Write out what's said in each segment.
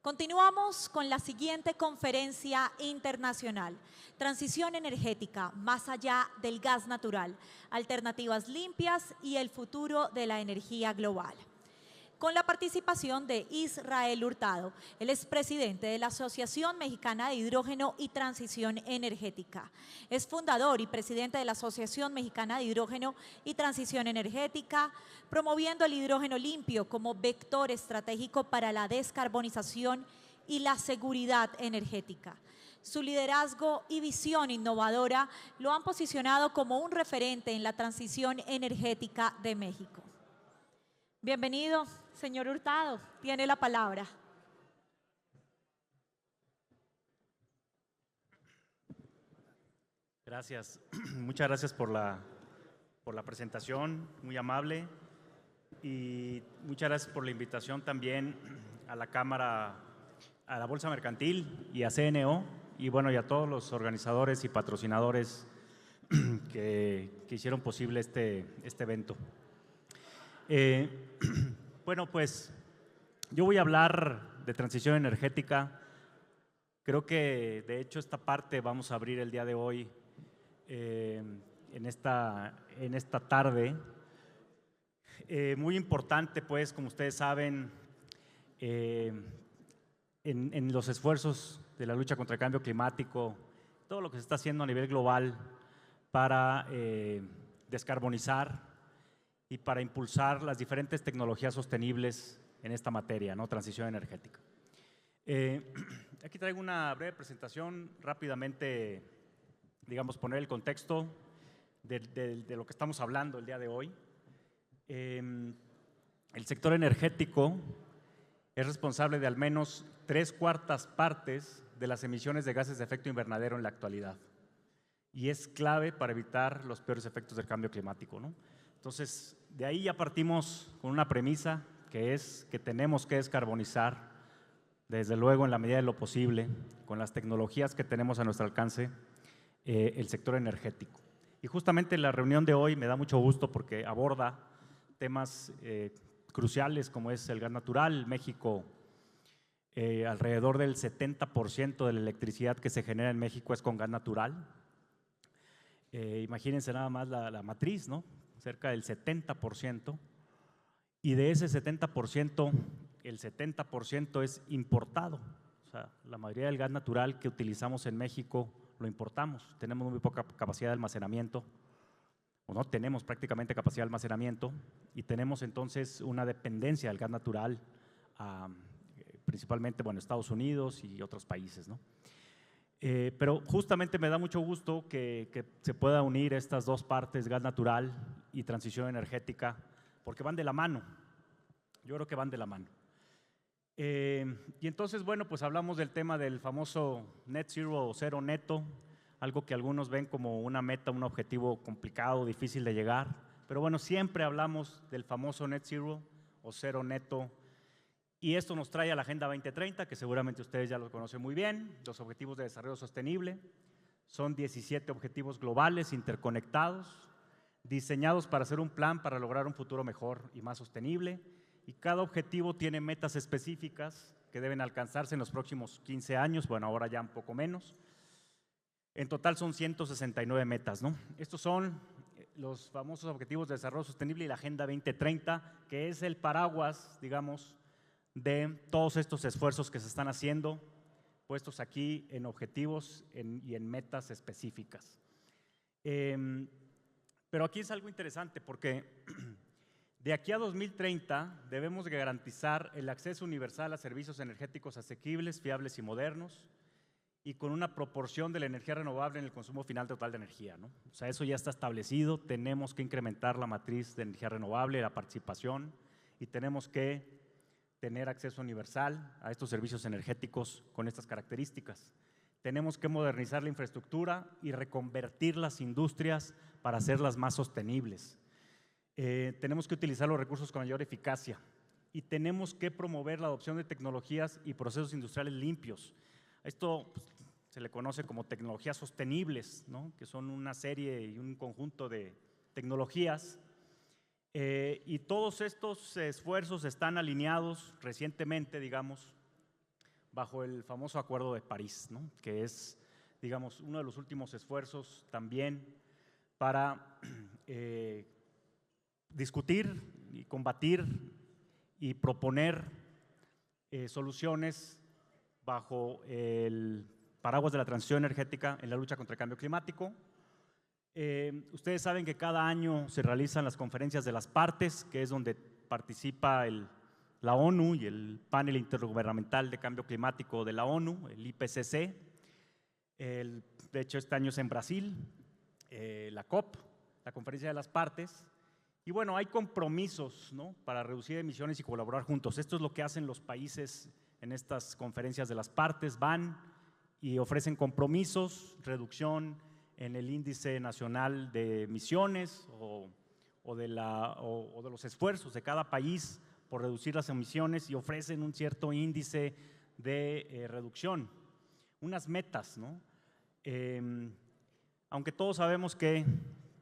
Continuamos con la siguiente conferencia internacional, Transición energética, más allá del gas natural, alternativas limpias y el futuro de la energía global. Con la participación de Israel Hurtado, él es presidente de la Asociación Mexicana de Hidrógeno y Transición Energética. Es fundador y presidente de la Asociación Mexicana de Hidrógeno y Transición Energética, promoviendo el hidrógeno limpio como vector estratégico para la descarbonización y la seguridad energética. Su liderazgo y visión innovadora lo han posicionado como un referente en la transición energética de México. Bienvenido, señor Hurtado. Tiene la palabra. Gracias. Muchas gracias por la presentación, muy amable. Y muchas gracias por la invitación también a la Cámara, a la Bolsa Mercantil y a CNO, y bueno, y a todos los organizadores y patrocinadores que hicieron posible este evento. Bueno, pues yo voy a hablar de transición energética. Creo que de hecho esta parte vamos a abrir el día de hoy en esta tarde. Muy importante, pues, como ustedes saben, en los esfuerzos de la lucha contra el cambio climático, todo lo que se está haciendo a nivel global para descarbonizar y para impulsar las diferentes tecnologías sostenibles en esta materia, ¿no? Transición energética. Aquí traigo una breve presentación, rápidamente, digamos, poner el contexto de lo que estamos hablando el día de hoy. El sector energético es responsable de al menos 3/4 partes de las emisiones de gases de efecto invernadero en la actualidad, y es clave para evitar los peores efectos del cambio climático, ¿no? Entonces, de ahí ya partimos con una premisa, que es que tenemos que descarbonizar, desde luego en la medida de lo posible, con las tecnologías que tenemos a nuestro alcance, el sector energético. Y justamente la reunión de hoy me da mucho gusto porque aborda temas cruciales como es el gas natural. México, alrededor del 70% de la electricidad que se genera en México es con gas natural. Imagínense nada más la matriz, ¿no? Cerca del 70%, y de ese 70%, el 70% es importado. O sea, la mayoría del gas natural que utilizamos en México lo importamos. Tenemos muy poca capacidad de almacenamiento, o no tenemos prácticamente capacidad de almacenamiento, y tenemos entonces una dependencia del gas natural, principalmente, bueno, Estados Unidos y otros países, ¿no? Pero justamente me da mucho gusto que se pueda unir estas dos partes, gas natural y transición energética, porque van de la mano. Yo creo que van de la mano. Y entonces, bueno, pues hablamos del tema del famoso net zero o cero neto, algo que algunos ven como una meta, un objetivo complicado, difícil de llegar, pero bueno, siempre hablamos del famoso net zero o cero neto. Y esto nos trae a la Agenda 2030, que seguramente ustedes ya lo conocen muy bien, los Objetivos de Desarrollo Sostenible. Son 17 objetivos globales interconectados, diseñados para hacer un plan para lograr un futuro mejor y más sostenible. Y cada objetivo tiene metas específicas que deben alcanzarse en los próximos 15 años, bueno, ahora ya un poco menos. En total son 169 metas, ¿no? Estos son los famosos Objetivos de Desarrollo Sostenible y la Agenda 2030, que es el paraguas, digamos, de todos estos esfuerzos que se están haciendo, puestos aquí en objetivos y en metas específicas. Pero aquí es algo interesante porque de aquí a 2030 debemos garantizar el acceso universal a servicios energéticos asequibles, fiables y modernos, y con una proporción de la energía renovable en el consumo final total de energía, ¿no? O sea, eso ya está establecido. Tenemos que incrementar la matriz de energía renovable, la participación, y tenemos que tener acceso universal a estos servicios energéticos con estas características. Tenemos que modernizar la infraestructura y reconvertir las industrias para hacerlas más sostenibles. Tenemos que utilizar los recursos con mayor eficacia y tenemos que promover la adopción de tecnologías y procesos industriales limpios. Esto pues, se le conoce como tecnologías sostenibles, ¿no? Que son una serie y un conjunto de tecnologías. Y todos estos esfuerzos están alineados recientemente, digamos, bajo el famoso Acuerdo de París, ¿no? Que es, digamos, uno de los últimos esfuerzos también para discutir y combatir y proponer soluciones bajo el paraguas de la transición energética en la lucha contra el cambio climático. Ustedes saben que cada año se realizan las conferencias de las partes, que es donde participa la ONU y el panel intergubernamental de cambio climático de la ONU, el IPCC. De hecho, este año es en Brasil, la COP, la conferencia de las partes. Y bueno, hay compromisos, ¿no?, para reducir emisiones y colaborar juntos. Esto es lo que hacen los países en estas conferencias de las partes. Van y ofrecen compromisos, reducción en el índice nacional de emisiones o de los esfuerzos de cada país por reducir las emisiones, y ofrecen un cierto índice de reducción, unas metas, ¿no? Aunque todos sabemos que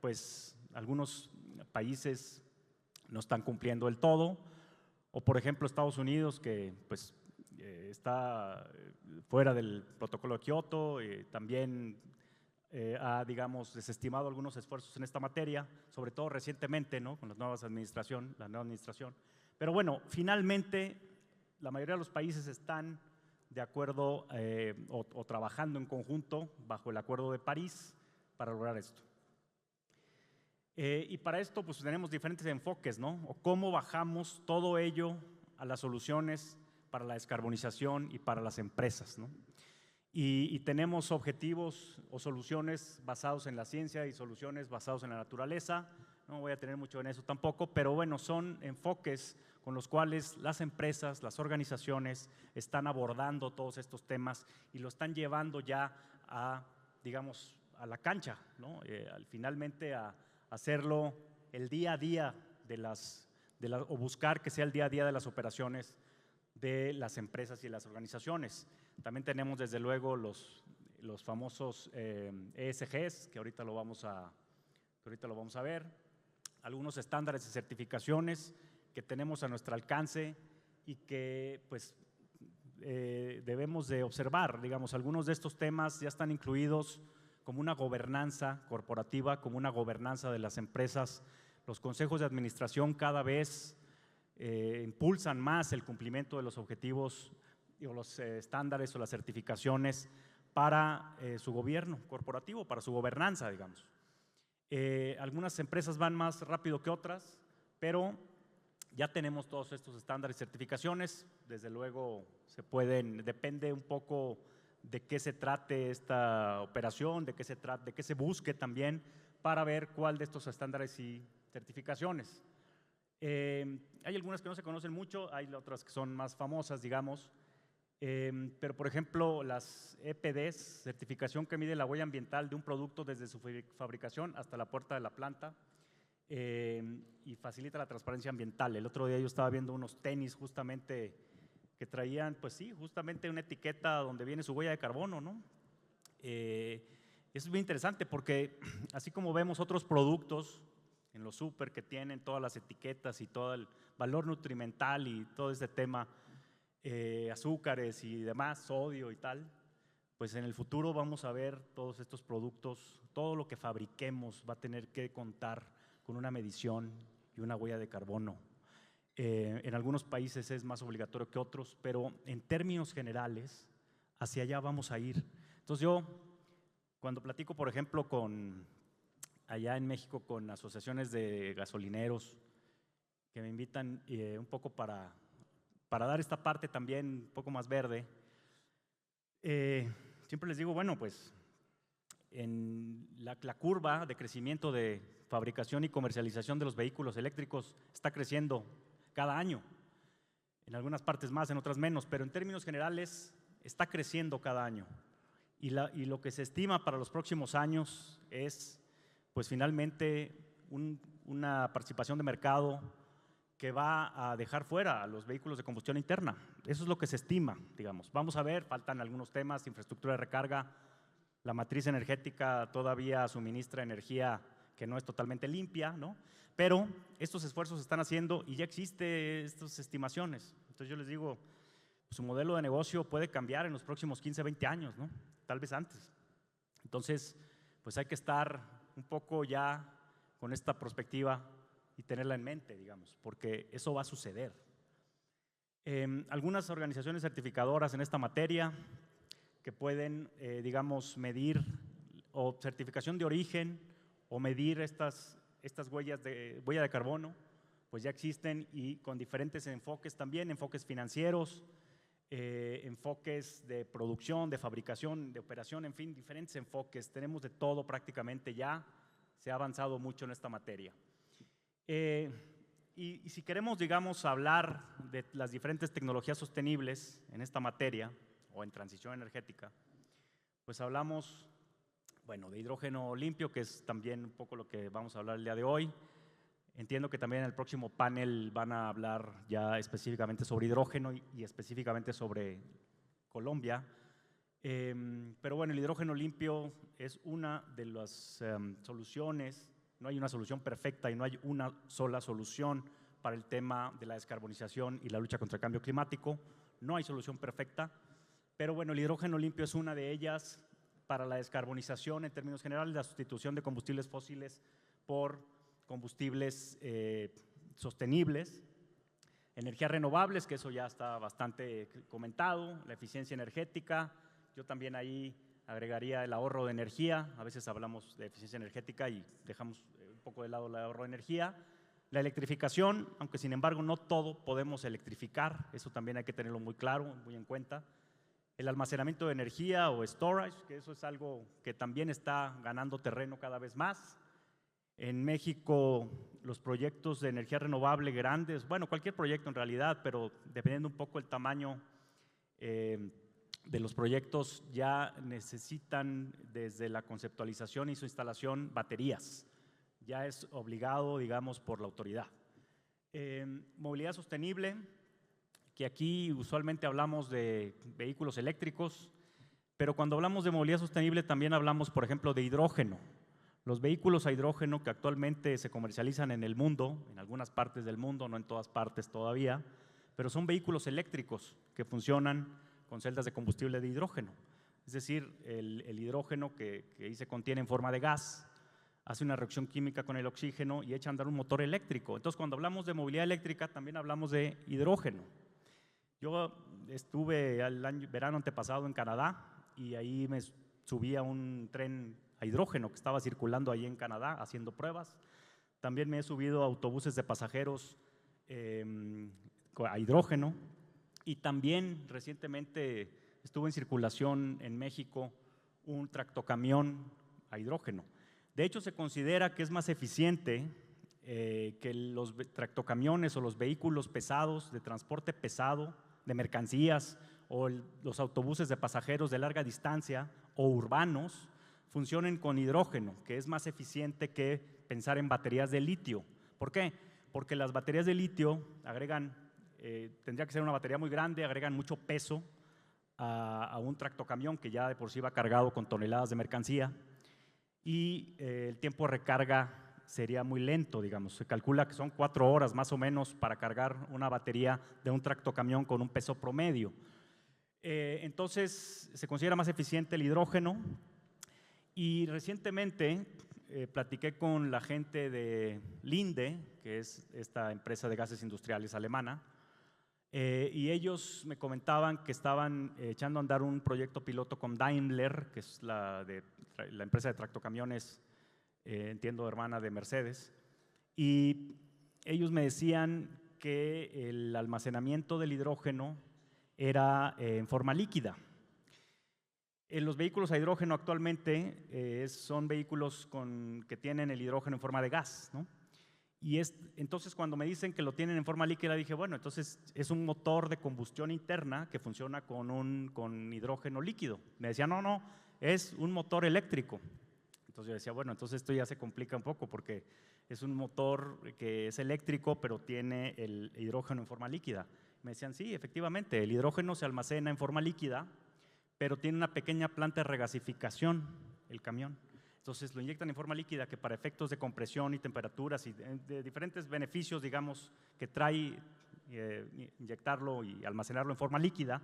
pues, algunos países no están cumpliendo del todo, o por ejemplo Estados Unidos, que pues, está fuera del protocolo de Kioto, también ha, digamos, desestimado algunos esfuerzos en esta materia, sobre todo recientemente, ¿no?, con la nueva administración. Pero bueno, finalmente la mayoría de los países están de acuerdo o trabajando en conjunto bajo el Acuerdo de París para lograr esto. Y para esto pues tenemos diferentes enfoques, ¿no? O cómo bajamos todo ello a las soluciones para la descarbonización y para las empresas, ¿no? Y tenemos objetivos o soluciones basados en la ciencia y soluciones basados en la naturaleza. No voy a tener mucho en eso tampoco, pero bueno, son enfoques con los cuales las empresas, las organizaciones están abordando todos estos temas y lo están llevando ya a, digamos, a la cancha, ¿no? Finalmente a hacerlo el día a día o buscar que sea el día a día de las operaciones de las empresas y las organizaciones. También tenemos desde luego los famosos ESGs, que ahorita lo vamos a ver, algunos estándares y certificaciones que tenemos a nuestro alcance y que pues debemos de observar. Digamos, algunos de estos temas ya están incluidos como una gobernanza corporativa, como una gobernanza de las empresas. Los consejos de administración cada vez impulsan más el cumplimiento de los objetivos o los estándares o las certificaciones para su gobierno corporativo, para su gobernanza, digamos. Algunas empresas van más rápido que otras, pero ya tenemos todos estos estándares y certificaciones. Desde luego depende un poco de qué se trate esta operación, de qué se busque también, para ver cuál de estos estándares y certificaciones. Hay algunas que no se conocen mucho, hay otras que son más famosas, digamos, pero por ejemplo las EPDs, certificación que mide la huella ambiental de un producto desde su fabricación hasta la puerta de la planta, y facilita la transparencia ambiental. El otro día yo estaba viendo unos tenis justamente que traían, pues sí, justamente una etiqueta donde viene su huella de carbono, ¿no? Eso es muy interesante porque así como vemos otros productos en los súper que tienen todas las etiquetas y todo el valor nutrimental y todo este tema, azúcares y demás, sodio y tal, pues en el futuro vamos a ver todos estos productos, todo lo que fabriquemos va a tener que contar con una medición y una huella de carbono. En algunos países es más obligatorio que otros, pero en términos generales hacia allá vamos a ir. Entonces yo, cuando platico, por ejemplo, allá en México con asociaciones de gasolineros que me invitan un poco para dar esta parte también un poco más verde, siempre les digo, bueno, pues en la curva de crecimiento de fabricación y comercialización de los vehículos eléctricos está creciendo cada año, en algunas partes más, en otras menos, pero en términos generales está creciendo cada año. Y lo que se estima para los próximos años es, pues finalmente, una participación de mercado que va a dejar fuera a los vehículos de combustión interna. Eso es lo que se estima, digamos. Vamos a ver, faltan algunos temas, infraestructura de recarga, la matriz energética todavía suministra energía que no es totalmente limpia, ¿no? Pero estos esfuerzos se están haciendo y ya existen estas estimaciones. Entonces yo les digo, su modelo de negocio puede cambiar en los próximos 15, 20 años, ¿no? Tal vez antes. Entonces, pues hay que estar un poco ya con esta perspectiva y tenerla en mente, digamos, porque eso va a suceder. Algunas organizaciones certificadoras en esta materia que pueden, digamos, medir o certificación de origen o medir estas huella de carbono, pues ya existen y con diferentes enfoques también, enfoques financieros, enfoques de producción, de fabricación, de operación, en fin, diferentes enfoques. Tenemos de todo prácticamente ya, se ha avanzado mucho en esta materia. Y si queremos, digamos, hablar de las diferentes tecnologías sostenibles en esta materia o en transición energética, pues hablamos, bueno, de hidrógeno limpio, que es también un poco lo que vamos a hablar el día de hoy. Entiendo que también en el próximo panel van a hablar ya específicamente sobre hidrógeno y específicamente sobre Colombia. Pero bueno, el hidrógeno limpio es una de las soluciones. No hay una solución perfecta y no hay una sola solución para el tema de la descarbonización y la lucha contra el cambio climático. No hay solución perfecta, pero bueno, el hidrógeno limpio es una de ellas para la descarbonización en términos generales, la sustitución de combustibles fósiles por combustibles sostenibles, energías renovables, que eso ya está bastante comentado, la eficiencia energética. Yo también ahí agregaría el ahorro de energía. A veces hablamos de eficiencia energética y dejamos un poco de lado el ahorro de energía. La electrificación, aunque sin embargo no todo podemos electrificar, eso también hay que tenerlo muy claro, muy en cuenta. El almacenamiento de energía o storage, que eso es algo que también está ganando terreno cada vez más. En México, los proyectos de energía renovable grandes, bueno, cualquier proyecto en realidad, pero dependiendo un poco el tamaño de los proyectos, ya necesitan desde la conceptualización y su instalación baterías. Ya es obligado, digamos, por la autoridad. Movilidad sostenible, que aquí usualmente hablamos de vehículos eléctricos, pero cuando hablamos de movilidad sostenible también hablamos, por ejemplo, de hidrógeno. Los vehículos a hidrógeno que actualmente se comercializan en el mundo, en algunas partes del mundo, no en todas partes todavía, pero son vehículos eléctricos que funcionan con celdas de combustible de hidrógeno. Es decir, el hidrógeno que ahí se contiene en forma de gas, hace una reacción química con el oxígeno y echa a andar un motor eléctrico. Entonces, cuando hablamos de movilidad eléctrica, también hablamos de hidrógeno. Yo estuve el verano antepasado en Canadá y ahí me subí a un tren a hidrógeno que estaba circulando ahí en Canadá haciendo pruebas. También me he subido a autobuses de pasajeros a hidrógeno y también recientemente estuvo en circulación en México un tractocamión a hidrógeno. De hecho, se considera que es más eficiente que los tractocamiones o los vehículos pesados de transporte pesado de mercancías o los autobuses de pasajeros de larga distancia o urbanos funcionen con hidrógeno, que es más eficiente que pensar en baterías de litio. ¿Por qué? Porque las baterías de litio agregan, tendría que ser una batería muy grande, agregan mucho peso a un tractocamión que ya de por sí va cargado con toneladas de mercancía y el tiempo de recarga sería muy lento, digamos. Se calcula que son 4 horas más o menos para cargar una batería de un tractocamión con un peso promedio. Entonces, se considera más eficiente el hidrógeno. Y recientemente platiqué con la gente de Linde, que es esta empresa de gases industriales alemana, y ellos me comentaban que estaban echando a andar un proyecto piloto con Daimler, que es la empresa de tractocamiones, entiendo, hermana de Mercedes, y ellos me decían que el almacenamiento del hidrógeno era en forma líquida. Los vehículos a hidrógeno actualmente son vehículos que tienen el hidrógeno en forma de gas, ¿no? Y entonces cuando me dicen que lo tienen en forma líquida, dije, bueno, entonces es un motor de combustión interna que funciona con hidrógeno líquido. Me decían, no, es un motor eléctrico. Entonces yo decía, bueno, entonces esto ya se complica un poco porque es un motor que es eléctrico, pero tiene el hidrógeno en forma líquida. Me decían, sí, efectivamente, el hidrógeno se almacena en forma líquida, pero tiene una pequeña planta de regasificación, el camión. Entonces lo inyectan en forma líquida que para efectos de compresión y temperaturas y de diferentes beneficios, digamos, que trae inyectarlo y almacenarlo en forma líquida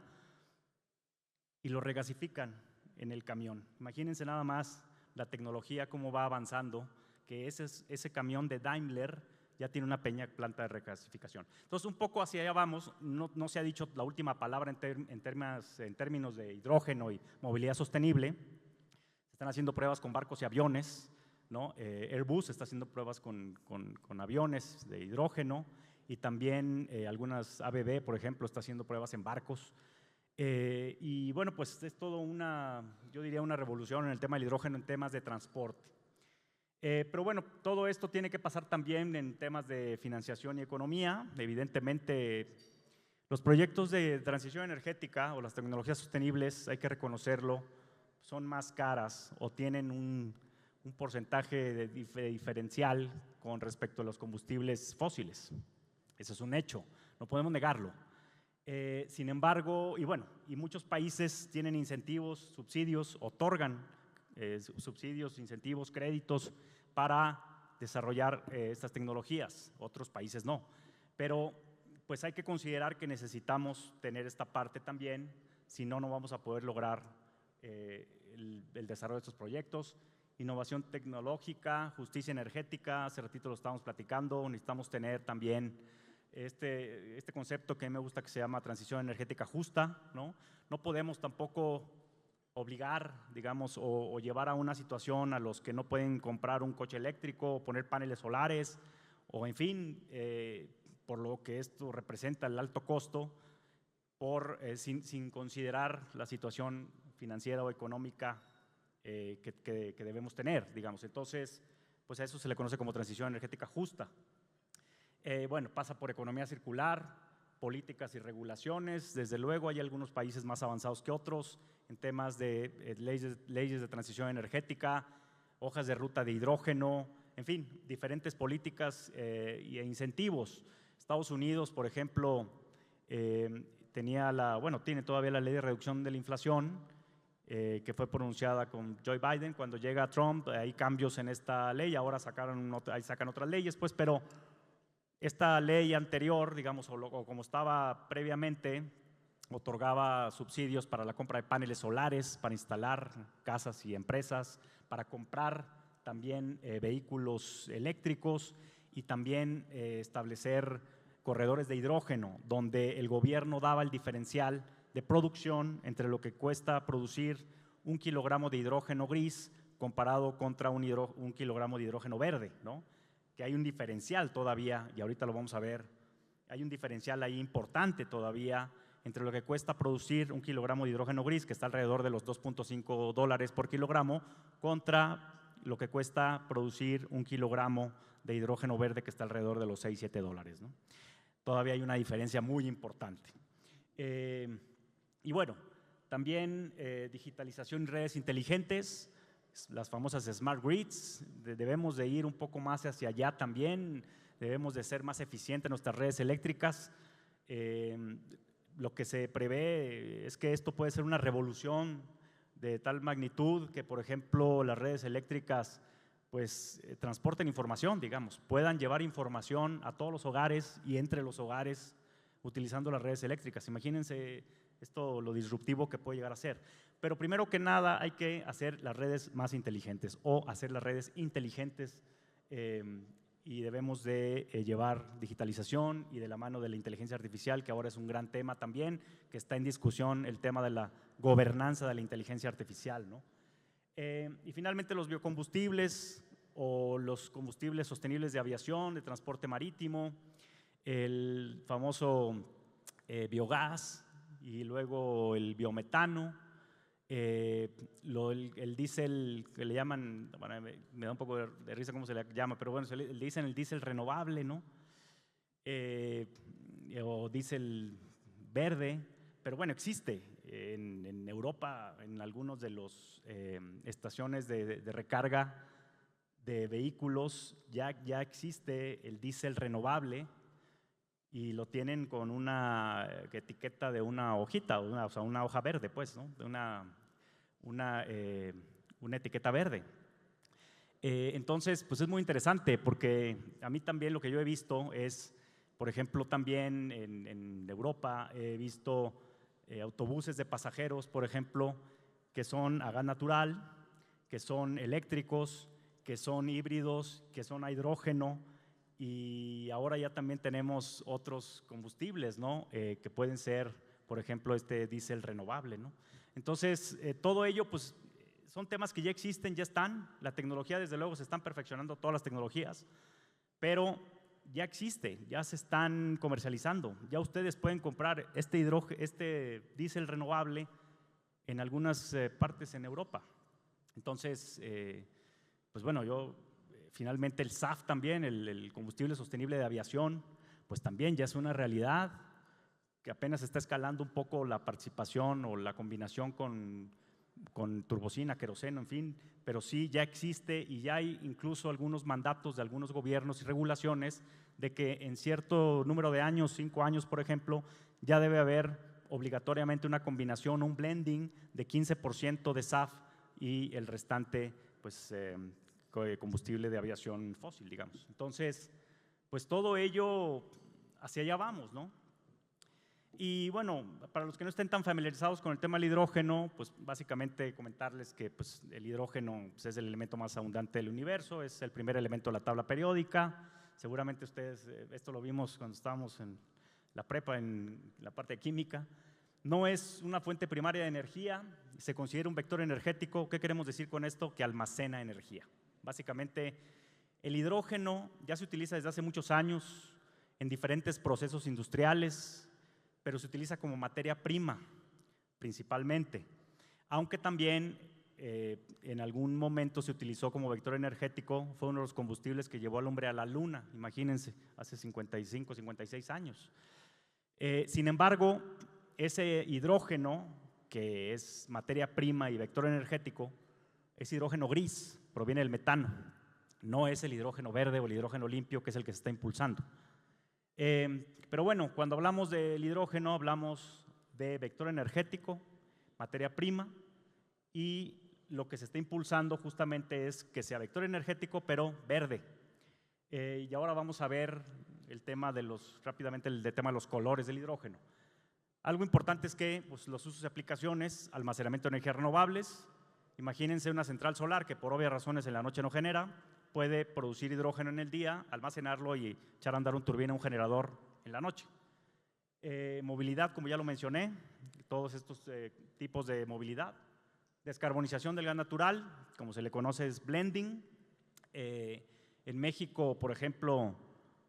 y lo regasifican en el camión. Imagínense nada más la tecnología, cómo va avanzando, que ese camión de Daimler ya tiene una pequeña planta de regasificación. Entonces, un poco hacia allá vamos. No se ha dicho la última palabra en términos de hidrógeno y movilidad sostenible. Se están haciendo pruebas con barcos y aviones, ¿no? Airbus está haciendo pruebas con aviones de hidrógeno y también algunas ABB, por ejemplo, está haciendo pruebas en barcos. Y bueno, pues es todo yo diría una revolución en el tema del hidrógeno en temas de transporte. Pero bueno, todo esto tiene que pasar también en temas de financiación y economía. Evidentemente, los proyectos de transición energética o las tecnologías sostenibles, hay que reconocerlo, son más caras o tienen un porcentaje de diferencial con respecto a los combustibles fósiles. Eso es un hecho, no podemos negarlo. Sin embargo, y muchos países tienen incentivos, subsidios, otorgan subsidios, incentivos, créditos para desarrollar estas tecnologías. Otros países no. Pero pues hay que considerar que necesitamos tener esta parte también, si no, no vamos a poder lograr el desarrollo de estos proyectos. Innovación tecnológica, justicia energética, hace ratito lo estábamos platicando, necesitamos tener también este concepto que a mí me gusta, que se llama transición energética justa, ¿no? No podemos tampoco obligar, digamos, o llevar a una situación a los que no pueden comprar un coche eléctrico o poner paneles solares, o en fin, por lo que esto representa el alto costo, sin considerar la situación financiera o económica que debemos tener, digamos. Entonces, pues a eso se le conoce como transición energética justa. Bueno, pasa por economía circular, políticas y regulaciones. Desde luego hay algunos países más avanzados que otros en temas de leyes de transición energética, hojas de ruta de hidrógeno, en fin, diferentes políticas e incentivos. Estados Unidos, por ejemplo, tiene todavía la ley de reducción de la inflación, que fue pronunciada con Joe Biden. Cuando llega Trump, hay cambios en esta ley, ahora sacan otras leyes, pues, pero esta ley anterior, digamos, o como estaba previamente, otorgaba subsidios para la compra de paneles solares, para instalar casas y empresas, para comprar también vehículos eléctricos y también establecer corredores de hidrógeno, donde el gobierno daba el diferencial de producción entre lo que cuesta producir 1 kilogramo de hidrógeno gris comparado contra un kilogramo de hidrógeno verde, ¿no? Que hay un diferencial todavía, y ahorita lo vamos a ver, hay un diferencial ahí importante todavía entre lo que cuesta producir 1 kilogramo de hidrógeno gris, que está alrededor de los $2.5 por kilogramo, contra lo que cuesta producir 1 kilogramo de hidrógeno verde, que está alrededor de los $6-7, ¿no? Todavía hay una diferencia muy importante. Y bueno, también digitalización y redes inteligentes, las famosas smart grids. Debemos de ir un poco más hacia allá también, debemos de ser más eficientes en nuestras redes eléctricas. Lo que se prevé es que esto puede ser una revolución de tal magnitud que, por ejemplo, las redes eléctricas pues transporten información, digamos, puedan llevar información a todos los hogares y entre los hogares utilizando las redes eléctricas. Imagínense esto, lo disruptivo que puede llegar a ser. Pero primero que nada hay que hacer las redes más inteligentes o hacer las redes inteligentes, y debemos de llevar digitalización y de la mano de la inteligencia artificial, que ahora es un gran tema también, que está en discusión el tema de la gobernanza de la inteligencia artificial, ¿no? Y finalmente los biocombustibles o los combustibles sostenibles de aviación, de transporte marítimo, el famoso biogás y luego el biometano, el diésel que le llaman, bueno, me da un poco de risa cómo se le llama, pero bueno, le dicen el diésel renovable, ¿no? O diésel verde, pero bueno, existe en Europa, en algunos de los estaciones de recarga de vehículos, ya existe el diésel renovable y lo tienen con una etiqueta de una hojita, o sea, una hoja verde, pues, ¿no? De una etiqueta verde. Entonces, pues es muy interesante porque a mí también lo que yo he visto es, Por ejemplo, también en Europa he visto autobuses de pasajeros, por ejemplo, que son a gas natural, que son eléctricos, que son híbridos, que son a hidrógeno, y ahora ya también tenemos otros combustibles, ¿no? Que pueden ser, por ejemplo, este diésel renovable, ¿no? Entonces, todo ello, pues, son temas que ya existen, ya están. La tecnología, desde luego, se están perfeccionando todas las tecnologías, pero ya existe, ya se están comercializando. Ya ustedes pueden comprar este diésel renovable en algunas partes en Europa. Entonces, pues bueno, finalmente el SAF también, el combustible sostenible de aviación, pues también ya es una realidad que apenas está escalando un poco la participación o la combinación con turbocina, queroseno, en fin, pero sí ya existe y ya hay incluso algunos mandatos de algunos gobiernos y regulaciones de que en cierto número de años, 5 años por ejemplo, ya debe haber obligatoriamente una combinación, un blending de 15% de SAF y el restante, pues, combustible de aviación fósil, digamos. Entonces, pues todo ello, hacia allá vamos, ¿no? Y bueno, para los que no estén tan familiarizados con el tema del hidrógeno, pues básicamente comentarles que pues, el hidrógeno pues, es el elemento más abundante del universo, es el primer elemento de la tabla periódica. Seguramente ustedes, esto lo vimos cuando estábamos en la prepa, en la parte de química. No es una fuente primaria de energía, se considera un vector energético. ¿Qué queremos decir con esto? Que almacena energía. Básicamente, el hidrógeno ya se utiliza desde hace muchos años en diferentes procesos industriales, pero se utiliza como materia prima principalmente, aunque también en algún momento se utilizó como vector energético, fue uno de los combustibles que llevó al hombre a la luna, imagínense, hace 55, 56 años. Sin embargo, ese hidrógeno, que es materia prima y vector energético, es hidrógeno gris, proviene del metano, no es el hidrógeno verde o el hidrógeno limpio, que es el que se está impulsando. Pero bueno, cuando hablamos del hidrógeno hablamos de vector energético, materia prima, y lo que se está impulsando justamente es que sea vector energético pero verde. Y ahora vamos a ver el tema rápidamente el tema de los colores del hidrógeno. Algo importante es que pues, los usos y aplicaciones, almacenamiento de energías renovables. Imagínense una central solar que por obvias razones en la noche no genera, puede producir hidrógeno en el día, almacenarlo y echar a andar un turbina, un generador en la noche. Movilidad, como ya lo mencioné, todos estos tipos de movilidad. Descarbonización del gas natural, como se le conoce es blending. En México, por ejemplo,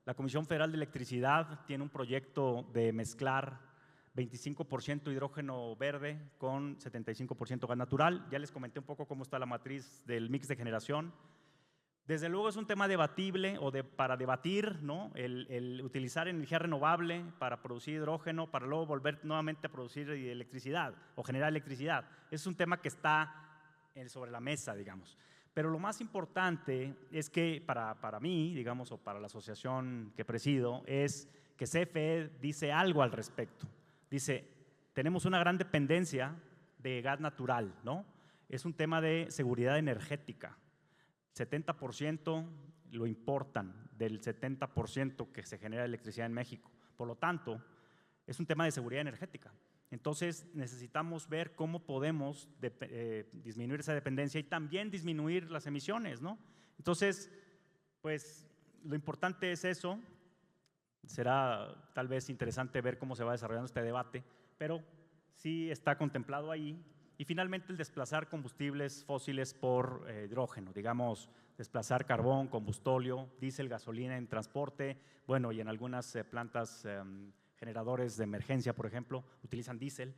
la Comisión Federal de Electricidad tiene un proyecto de mezclar 25% hidrógeno verde con 75% gas natural. Ya les comenté un poco cómo está la matriz del mix de generación. Desde luego es un tema debatible para debatir, ¿no? El utilizar energía renovable para producir hidrógeno, para luego volver nuevamente a producir electricidad o generar electricidad. Es un tema que está sobre la mesa, digamos. Pero lo más importante es que para mí, digamos, o para la asociación que presido, es que CFE dice algo al respecto. Dice, tenemos una gran dependencia de gas natural, ¿no? Es un tema de seguridad energética. 70% lo importan del 70% que se genera electricidad en México. Por lo tanto, es un tema de seguridad energética. Entonces, necesitamos ver cómo podemos disminuir esa dependencia y también disminuir las emisiones, ¿no? Entonces, pues, lo importante es eso. Será tal vez interesante ver cómo se va desarrollando este debate, pero sí está contemplado ahí. Y finalmente el desplazar combustibles fósiles por hidrógeno, digamos, desplazar carbón, combustóleo, diésel, gasolina en transporte, bueno, y en algunas plantas generadores de emergencia, por ejemplo, utilizan diésel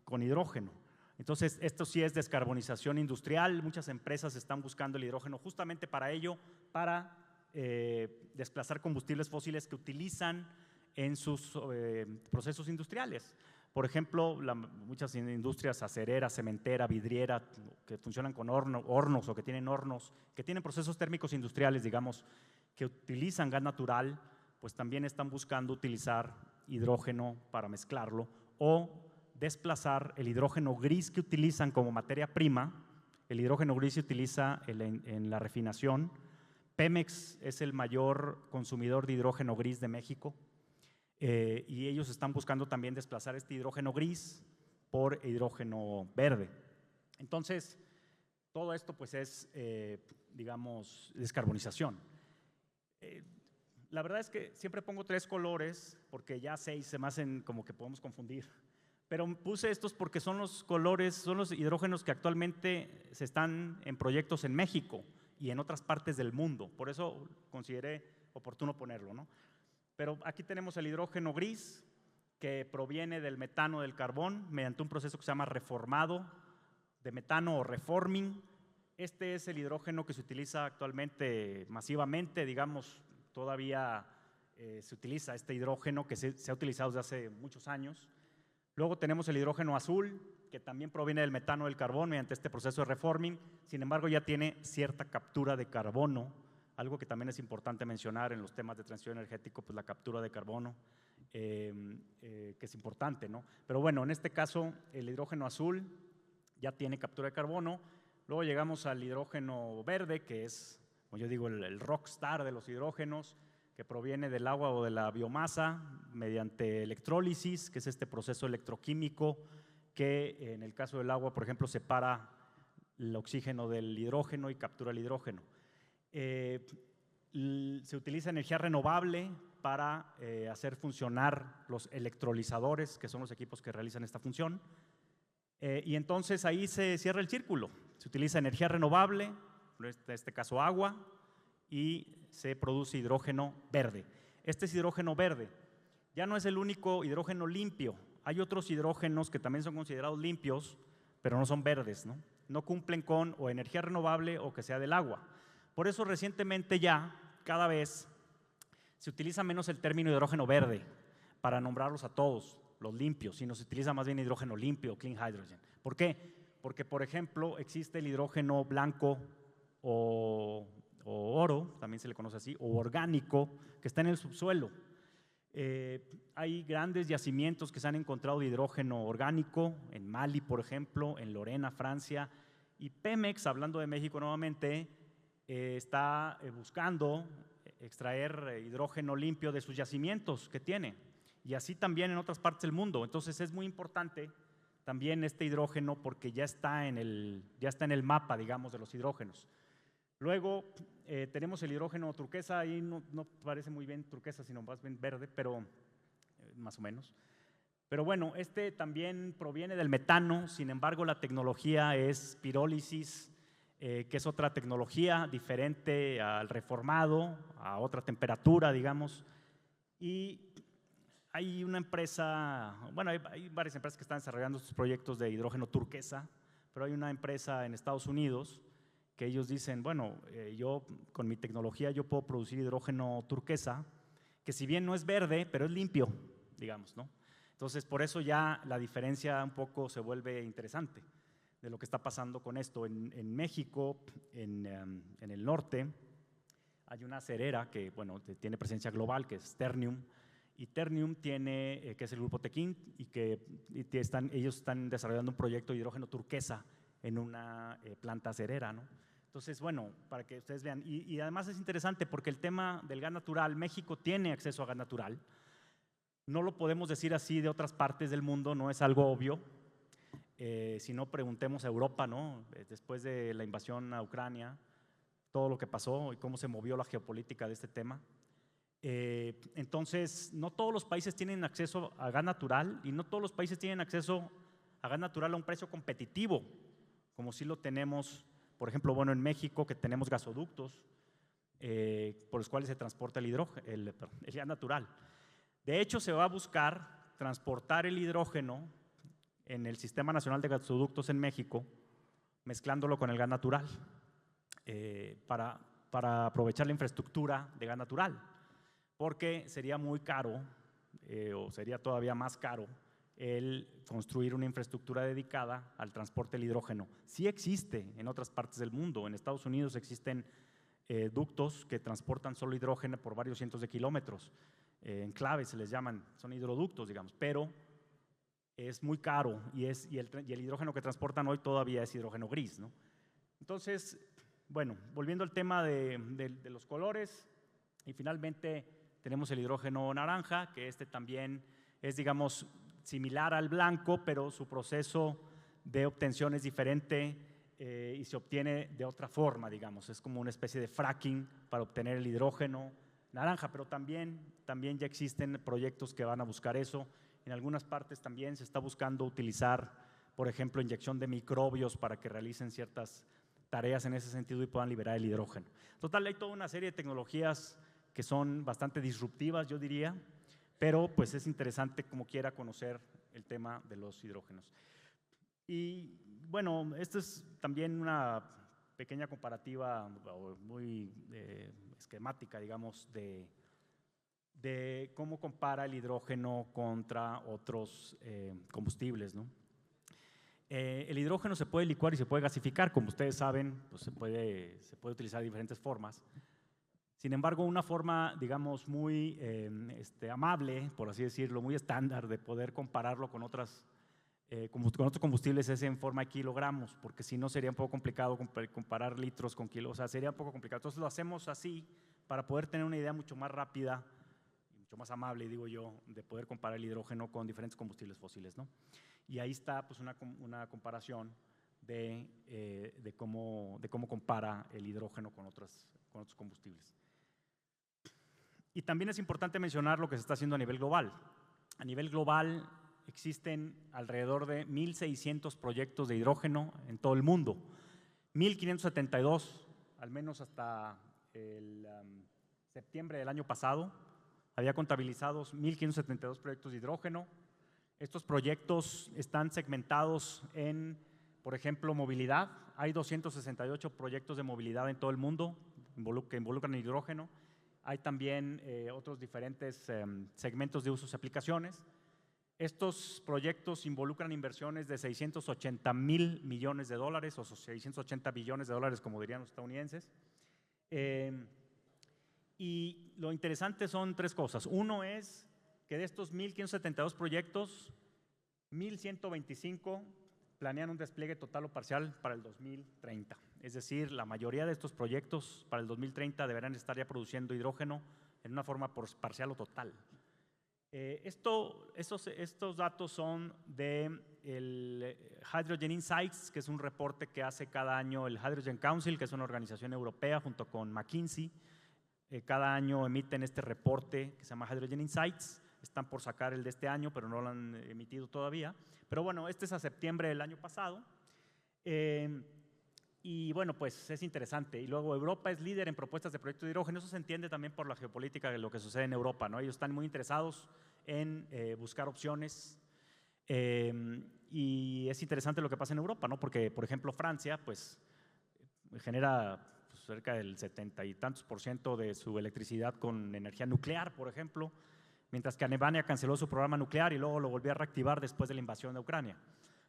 con hidrógeno. Entonces, esto sí es descarbonización industrial, muchas empresas están buscando el hidrógeno justamente para ello, para desplazar combustibles fósiles que utilizan en sus procesos industriales. Por ejemplo, muchas industrias acerera, cementera, vidriera, que funcionan con hornos o que tienen hornos, que tienen procesos térmicos industriales, digamos, que utilizan gas natural, pues también están buscando utilizar hidrógeno para mezclarlo o desplazar el hidrógeno gris que utilizan como materia prima. El hidrógeno gris se utiliza en la refinación, Pemex es el mayor consumidor de hidrógeno gris de México y ellos están buscando también desplazar este hidrógeno gris por hidrógeno verde. Entonces, todo esto pues es, digamos, descarbonización. La verdad es que siempre pongo 3 colores porque ya 6 se me hacen como que podemos confundir. Pero puse estos porque son los colores, son los hidrógenos que actualmente se están en proyectos en México y en otras partes del mundo. Por eso consideré oportuno ponerlo, ¿no? Pero aquí tenemos el hidrógeno gris, que proviene del metano del carbón mediante un proceso que se llama reformado de metano o reforming. Este es el hidrógeno que se utiliza actualmente masivamente, digamos, todavía se utiliza este hidrógeno que se ha utilizado desde hace muchos años. Luego tenemos el hidrógeno azul, que también proviene del metano del carbón mediante este proceso de reforming, sin embargo ya tiene cierta captura de carbono, algo que también es importante mencionar en los temas de transición energética, pues la captura de carbono, que es importante, ¿no? Pero bueno, en este caso el hidrógeno azul ya tiene captura de carbono. Luego llegamos al hidrógeno verde, que es, como yo digo, el rockstar de los hidrógenos, que proviene del agua o de la biomasa mediante electrólisis, que es este proceso electroquímico que en el caso del agua, por ejemplo, separa el oxígeno del hidrógeno y captura el hidrógeno. Se utiliza energía renovable para hacer funcionar los electrolizadores, que son los equipos que realizan esta función. Y entonces ahí se cierra el círculo. Se utiliza energía renovable, en este caso agua, y se produce hidrógeno verde. Este es hidrógeno verde. Ya no es el único hidrógeno limpio. Hay otros hidrógenos que también son considerados limpios, pero no son verdes, ¿no? No cumplen con o energía renovable o que sea del agua. Por eso recientemente ya cada vez se utiliza menos el término hidrógeno verde para nombrarlos a todos, los limpios, sino se utiliza más bien hidrógeno limpio, clean hydrogen. ¿Por qué? Porque, por ejemplo, existe el hidrógeno blanco o oro, también se le conoce así, o orgánico, que está en el subsuelo. Hay grandes yacimientos que se han encontrado de hidrógeno orgánico, en Mali, por ejemplo, en Lorena, Francia, y Pemex, hablando de México nuevamente, está buscando extraer hidrógeno limpio de sus yacimientos que tiene, y así también en otras partes del mundo. Entonces es muy importante también este hidrógeno porque ya está en el mapa, digamos, de los hidrógenos. Luego tenemos el hidrógeno turquesa, ahí no parece muy bien turquesa, sino más bien verde, pero más o menos. Pero bueno, este también proviene del metano, sin embargo la tecnología es pirólisis, que es otra tecnología diferente al reformado, a otra temperatura, digamos. Y hay una empresa, bueno, hay varias empresas que están desarrollando estos proyectos de hidrógeno turquesa, pero hay una empresa en Estados Unidos que ellos dicen, bueno, yo con mi tecnología yo puedo producir hidrógeno turquesa, que si bien no es verde, pero es limpio, digamos, ¿no? Entonces, por eso ya la diferencia un poco se vuelve interesante de lo que está pasando con esto. En México, en el norte, hay una cerera que, bueno, tiene presencia global, que es Ternium, y Ternium tiene, que es el grupo Tequín, y ellos están desarrollando un proyecto de hidrógeno turquesa en una planta cerera, ¿no? Entonces, bueno, para que ustedes vean, y además es interesante porque el tema del gas natural, México tiene acceso a gas natural, no lo podemos decir así de otras partes del mundo, no es algo obvio, si no preguntemos a Europa, ¿no? Después de la invasión a Ucrania, todo lo que pasó y cómo se movió la geopolítica de este tema. Entonces, no todos los países tienen acceso a gas natural y no todos los países tienen acceso a gas natural a un precio competitivo, como sí lo tenemos, por ejemplo, bueno, en México, que tenemos gasoductos por los cuales se transporta el gas natural. De hecho, se va a buscar transportar el hidrógeno en el Sistema Nacional de Gasoductos en México, mezclándolo con el gas natural, para aprovechar la infraestructura de gas natural, porque sería muy caro, o sería todavía más caro, el construir una infraestructura dedicada al transporte del hidrógeno. Sí existe en otras partes del mundo. En Estados Unidos existen ductos que transportan solo hidrógeno por varios cientos de kilómetros. Enclaves se les llaman, son hidroductos, digamos, pero es muy caro y el hidrógeno que transportan hoy todavía es hidrógeno gris, ¿no? Entonces, bueno, volviendo al tema de los colores, y finalmente tenemos el hidrógeno naranja, que también es, digamos, similar al blanco, pero su proceso de obtención es diferente y se obtiene de otra forma, digamos. Es como una especie de fracking para obtener el hidrógeno naranja, pero también ya existen proyectos que van a buscar eso. En algunas partes también se está buscando utilizar, por ejemplo, inyección de microbios para que realicen ciertas tareas en ese sentido y puedan liberar el hidrógeno. Total, hay toda una serie de tecnologías que son bastante disruptivas, yo diría, pero pues es interesante como quiera conocer el tema de los hidrógenos. Y bueno, esto es también una pequeña comparativa muy esquemática, digamos, de cómo compara el hidrógeno contra otros combustibles, ¿no? El hidrógeno se puede licuar y se puede gasificar, como ustedes saben, pues se puede utilizar de diferentes formas. Sin embargo, una forma, digamos, muy amable, por así decirlo, muy estándar de poder compararlo con otros combustibles es en forma de kilogramos, porque si no sería un poco complicado comparar litros con kilos, o sea, sería un poco complicado. Entonces lo hacemos así para poder tener una idea mucho más rápida y mucho más amable, digo yo, de poder comparar el hidrógeno con diferentes combustibles fósiles, ¿no? Y ahí está pues una comparación de cómo compara el hidrógeno con otros combustibles. Y también es importante mencionar lo que se está haciendo a nivel global. A nivel global existen alrededor de 1.600 proyectos de hidrógeno en todo el mundo. 1.572, al menos hasta el septiembre del año pasado, había contabilizados 1.572 proyectos de hidrógeno. Estos proyectos están segmentados en, por ejemplo, movilidad. Hay 268 proyectos de movilidad en todo el mundo que involucran el hidrógeno. Hay también otros diferentes segmentos de usos y aplicaciones. Estos proyectos involucran inversiones de 680,000 millones de dólares o 680 billones de dólares, como dirían los estadounidenses. Y lo interesante son tres cosas. Uno es que de estos 1.572 proyectos, 1.125 planean un despliegue total o parcial para el 2030. Es decir, la mayoría de estos proyectos para el 2030 deberán estar ya produciendo hidrógeno en una forma parcial o total. Estos datos son del Hydrogen Insights, que es un reporte que hace cada año el Hydrogen Council, que es una organización europea junto con McKinsey. Cada año emiten este reporte que se llama Hydrogen Insights. Están por sacar el de este año, pero no lo han emitido todavía. Pero bueno, este es a septiembre del año pasado. Y bueno, pues es interesante. Y luego Europa es líder en propuestas de proyectos de hidrógeno. Eso se entiende también por la geopolítica de lo que sucede en Europa, ¿no? Ellos están muy interesados en buscar opciones. Y es interesante lo que pasa en Europa, ¿no? Porque, por ejemplo, Francia, pues, genera cerca del 70 y tantos % de su electricidad con energía nuclear, por ejemplo, mientras que Alemania canceló su programa nuclear y luego lo volvió a reactivar después de la invasión de Ucrania.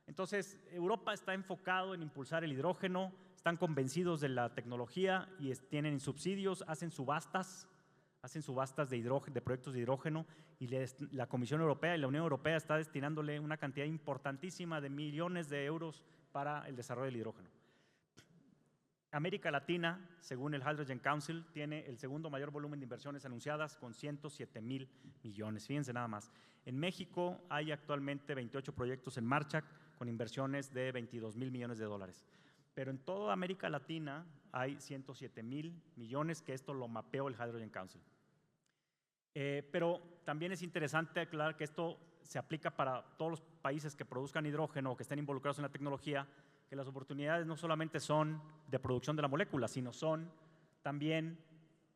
Entonces, Europa está enfocado en impulsar el hidrógeno, están convencidos de la tecnología y tienen subsidios, hacen subastas de proyectos de hidrógeno y la Comisión Europea y la Unión Europea está destinándole una cantidad importantísima de millones de euros para el desarrollo del hidrógeno. América Latina, según el Hydrogen Council, tiene el segundo mayor volumen de inversiones anunciadas con 107,000 millones. Fíjense nada más. En México hay actualmente 28 proyectos en marcha con inversiones de 22,000 millones de dólares. Pero en toda América Latina hay 107,000 millones, que esto lo mapeó el Hydrogen Council. Pero también es interesante aclarar que esto se aplica para todos los países que produzcan hidrógeno o que estén involucrados en la tecnología, que las oportunidades no solamente son de producción de la molécula, sino son también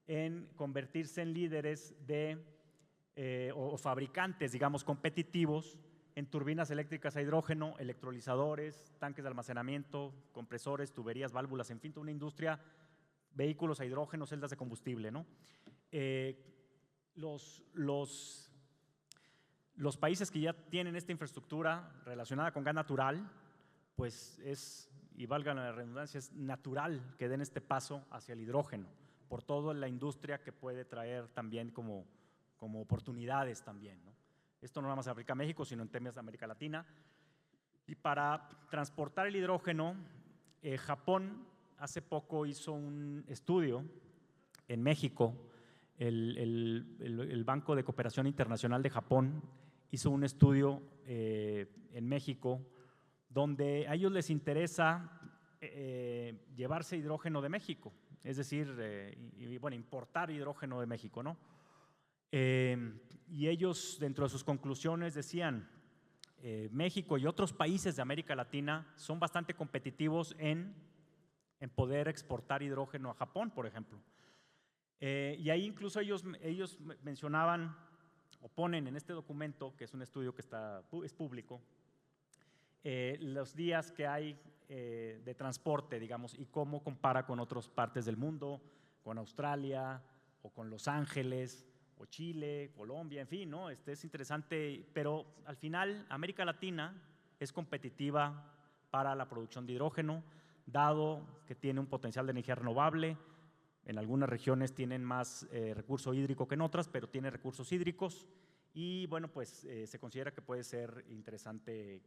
en convertirse en líderes o fabricantes, digamos, competitivos en turbinas eléctricas a hidrógeno, electrolizadores, tanques de almacenamiento, compresores, tuberías, válvulas, en fin, toda una industria, vehículos a hidrógeno, celdas de combustible, ¿no? Los países que ya tienen esta infraestructura relacionada con gas natural, pues y valga la redundancia, es natural que den este paso hacia el hidrógeno, por toda la industria que puede traer también como oportunidades también, ¿no? Esto no nada más se aplica a México, sino en temas de América Latina. Y para transportar el hidrógeno, Japón hace poco hizo un estudio en México. El Banco de Cooperación Internacional de Japón hizo un estudio en México donde a ellos les interesa llevarse hidrógeno de México, es decir, bueno, importar hidrógeno de México, ¿no? Y ellos, dentro de sus conclusiones, decían: México y otros países de América Latina son bastante competitivos en poder exportar hidrógeno a Japón, por ejemplo. Y ahí incluso ellos mencionaban o ponen en este documento, que es un estudio que es público, los días que hay de transporte, digamos, y cómo compara con otras partes del mundo, con Australia o con Los Ángeles o Chile, Colombia, en fin, ¿no? Es interesante, pero al final América Latina es competitiva para la producción de hidrógeno, dado que tiene un potencial de energía renovable. En algunas regiones tienen más recurso hídrico que en otras, pero tiene recursos hídricos y bueno, pues se considera que puede ser interesante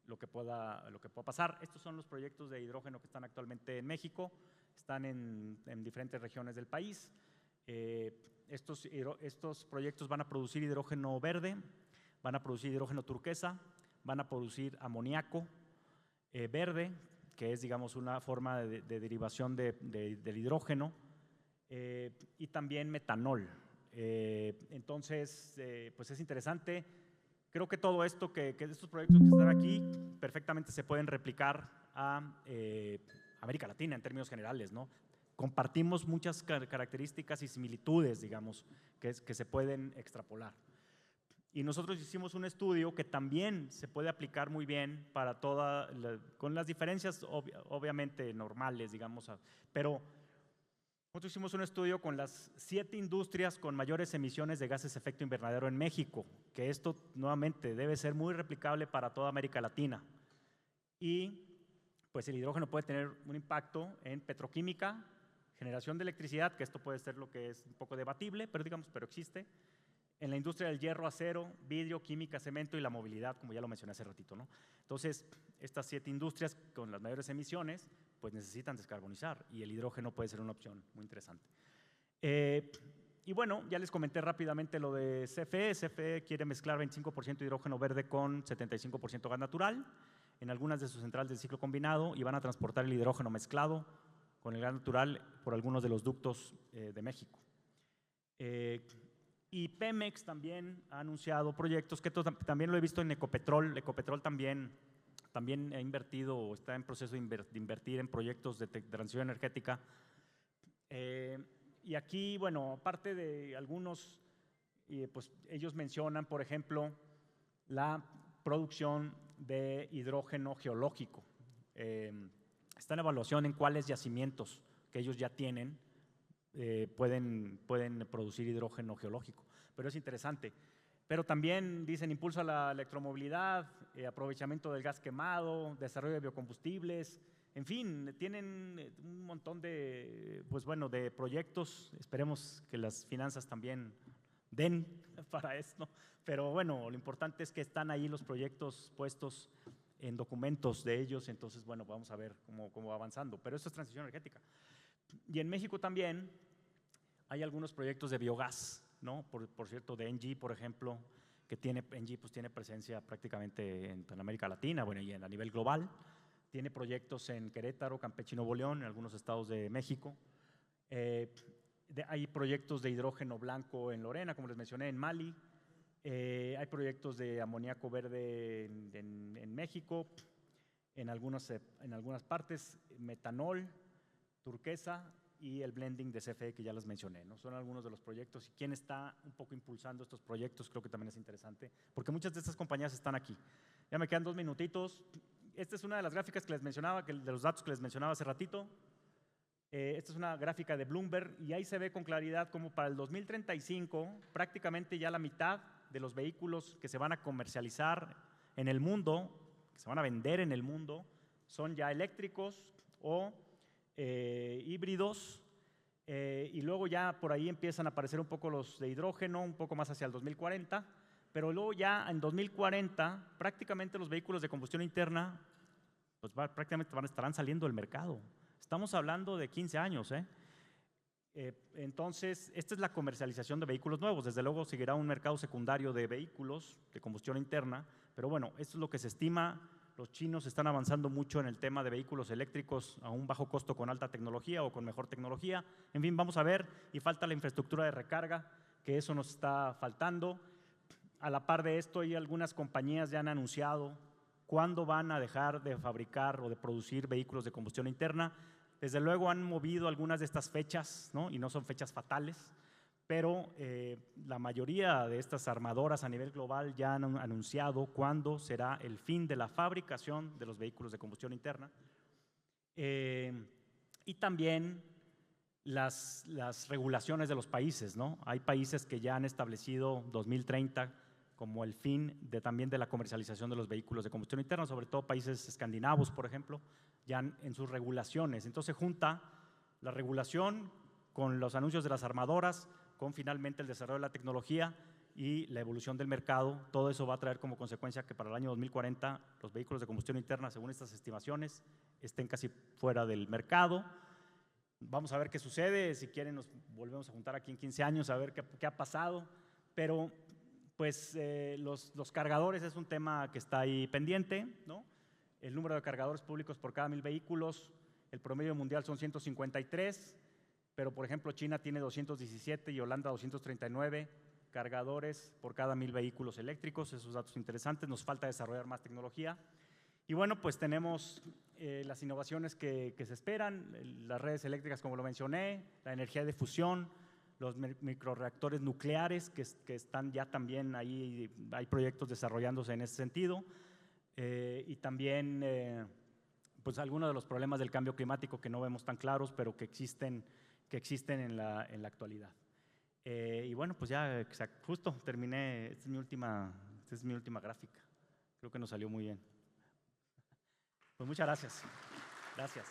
lo que pueda pasar. Estos son los proyectos de hidrógeno que están actualmente en México, están en diferentes regiones del país. Estos proyectos van a producir hidrógeno verde, van a producir hidrógeno turquesa, van a producir amoníaco verde, que es, digamos, una forma de derivación del hidrógeno, y también metanol. Entonces, pues es interesante. Creo que todo esto, que estos proyectos que están aquí, perfectamente se pueden replicar a América Latina en términos generales, ¿no? Compartimos muchas características y similitudes, digamos, que se pueden extrapolar. Y nosotros hicimos un estudio que también se puede aplicar muy bien para con las diferencias obviamente normales, digamos, pero nosotros hicimos un estudio con las 7 industrias con mayores emisiones de gases de efecto invernadero en México, que esto nuevamente debe ser muy replicable para toda América Latina. Y pues el hidrógeno puede tener un impacto en petroquímica, generación de electricidad, que esto puede ser lo que es un poco debatible, pero existe, en la industria del hierro, acero, vidrio, química, cemento y la movilidad, como ya lo mencioné hace ratito, ¿no? Entonces, estas 7 industrias con las mayores emisiones pues necesitan descarbonizar y el hidrógeno puede ser una opción muy interesante. Y bueno, ya les comenté rápidamente lo de CFE. CFE quiere mezclar 25% hidrógeno verde con 75% gas natural en algunas de sus centrales del ciclo combinado y van a transportar el hidrógeno mezclado con el gas natural por algunos de los ductos de México. Y Pemex también ha anunciado proyectos, que también lo he visto en Ecopetrol. Ecopetrol también ha invertido o está en proceso de invertir en proyectos de transición energética. Y aquí, bueno, aparte de algunos, pues ellos mencionan, por ejemplo, la producción de hidrógeno geológico. Está en evaluación en cuáles yacimientos que ellos ya tienen pueden producir hidrógeno geológico, pero es interesante. Pero también dicen impulso a la electromovilidad, aprovechamiento del gas quemado, desarrollo de biocombustibles, en fin, tienen un montón de, pues bueno, de proyectos. Esperemos que las finanzas también den para esto, pero bueno, lo importante es que están ahí los proyectos puestos en documentos de ellos, entonces bueno, vamos a ver cómo va avanzando, pero esto es transición energética. Y en México también hay algunos proyectos de biogás, ¿no? Por cierto, de Engie, por ejemplo, que Engie pues tiene presencia prácticamente en América Latina, bueno, y a nivel global. Tiene proyectos en Querétaro, Campeche y Nuevo León, en algunos estados de México. Hay proyectos de hidrógeno blanco en Lorena, como les mencioné, en Mali. Hay proyectos de amoníaco verde en México, en algunas partes, metanol, turquesa y el blending de CFE que ya les mencioné, ¿no? Son algunos de los proyectos. Y quién está un poco impulsando estos proyectos creo que también es interesante, porque muchas de estas compañías están aquí. Ya me quedan 2 minutitos. Esta es una de las gráficas que les mencionaba, de los datos que les mencionaba hace ratito. Esta es una gráfica de Bloomberg y ahí se ve con claridad como para el 2035 prácticamente ya la mitad de los vehículos que se van a comercializar en el mundo, que se van a vender en el mundo, son ya eléctricos o híbridos, y luego ya por ahí empiezan a aparecer un poco los de hidrógeno, un poco más hacia el 2040, pero luego ya en 2040 prácticamente los vehículos de combustión interna pues prácticamente estarán saliendo del mercado. Estamos hablando de 15 años, ¿eh? Entonces, esta es la comercialización de vehículos nuevos. Desde luego seguirá un mercado secundario de vehículos de combustión interna, pero bueno, esto es lo que se estima. Los chinos están avanzando mucho en el tema de vehículos eléctricos a un bajo costo con alta tecnología o con mejor tecnología. En fin, vamos a ver, y falta la infraestructura de recarga, que eso nos está faltando. A la par de esto, hay algunas compañías ya han anunciado cuándo van a dejar de fabricar o de producir vehículos de combustión interna. Desde luego han movido algunas de estas fechas, ¿no? Y no son fechas fatales, pero la mayoría de estas armadoras a nivel global ya han anunciado cuándo será el fin de la fabricación de los vehículos de combustión interna. Y también las regulaciones de los países, ¿no? Hay países que ya han establecido 2030 como el fin también de la comercialización de los vehículos de combustión interna, sobre todo países escandinavos, por ejemplo, ya en sus regulaciones. Entonces junta la regulación con los anuncios de las armadoras, con finalmente el desarrollo de la tecnología y la evolución del mercado. Todo eso va a traer como consecuencia que para el año 2040 los vehículos de combustión interna, según estas estimaciones, estén casi fuera del mercado. Vamos a ver qué sucede. Si quieren nos volvemos a juntar aquí en 15 años a ver qué ha pasado, pero pues los cargadores es un tema que está ahí pendiente, ¿no? El número de cargadores públicos por cada 1000 vehículos, el promedio mundial son 153, pero por ejemplo China tiene 217 y Holanda 239 cargadores por cada 1000 vehículos eléctricos. Esos datos interesantes. Nos falta desarrollar más tecnología. Y bueno, pues tenemos las innovaciones que se esperan, las redes eléctricas como lo mencioné, la energía de fusión, los microreactores nucleares que están ya también ahí, hay proyectos desarrollándose en ese sentido, y también pues algunos de los problemas del cambio climático que no vemos tan claros, pero que existen en la actualidad. Y bueno, pues ya justo terminé, esta es mi última gráfica, creo que nos salió muy bien. Pues muchas gracias. Gracias.